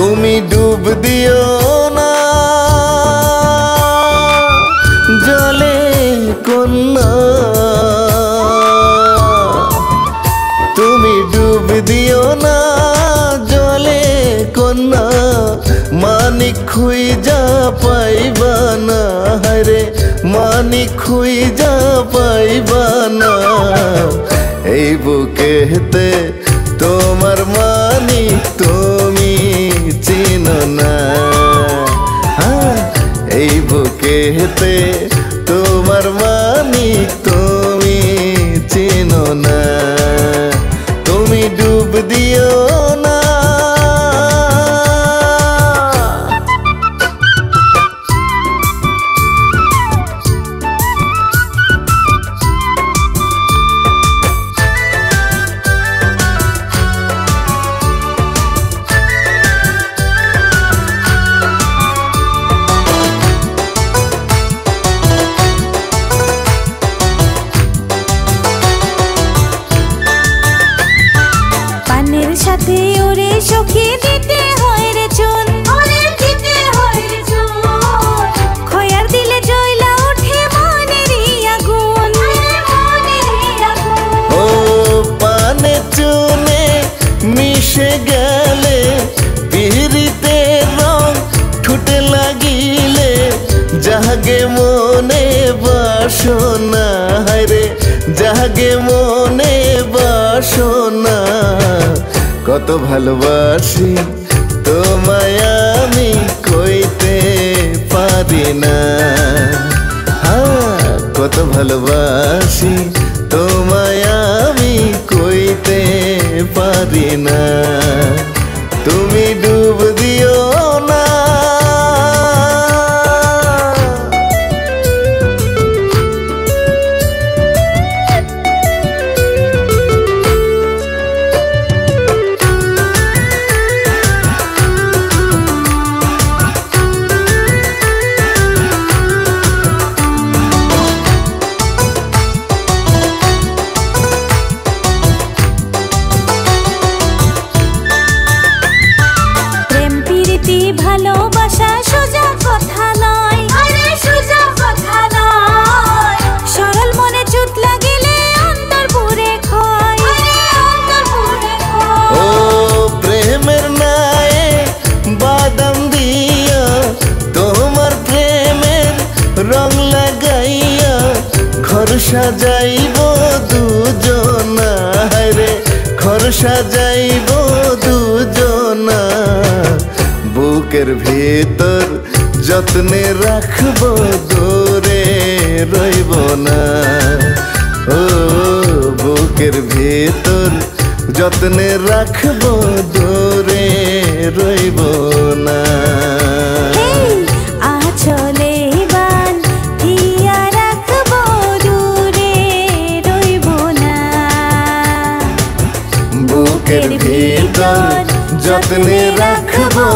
তুমি ডুব দিও না জলে কন্যা, তুমি ডুব দিও না জলে কন্যা, মানিক খুঁজা পাইবা না রে, মানিক খুঁজা পাইবা না। এই বুকেতে তোমার মানিক তুমি চিনো না, এই বুকেতে তোমার মানিক তুমি চিনো না। তুমি ডুব দিও না। সাথে ওরে সখী দিতে হয় রে চুন, ওরে দিতে হয় রে চুন, খয়ার দিলে জ্বলা ওঠে মনেরই আগুন, মনেরই আগুন। ও পানে চুনে মিশে গেলে পিরিতে রং ঠুটে লাগিলে, জাগে মনে বাসনা রে, জাগে মনে বাসনা। কত ভালোবাসি তোমায় আমি কইতে পারি না, কত ভালোবাসি তোমায় আমি কইতে পারি না। তুমি ডুব দিও না। ভালোবাসা সোজা কথা নয়, আরে সোজা কথা নয়, সরল মনে চোট লাগিলে অন্তর পুরে ক্ষয়, অন্তর পুরে ক্ষয়। ও প্রেমের নায়ে বাদাম দিয়া তোমার প্রেমের রং লাগাইয়া, ঘর সাজাইব দুজনা রে, ঘর সাজাইব দুজনা। বুকের ভিতর যত্নে রাখবো দূরে রইব না, ও বুকের ভিতর যত্নে রাখবো দূরে রইব না। আচলে বান দিয়া রাখবো দূরে রইব না, বুকের ভিতর যত্নে রাখবো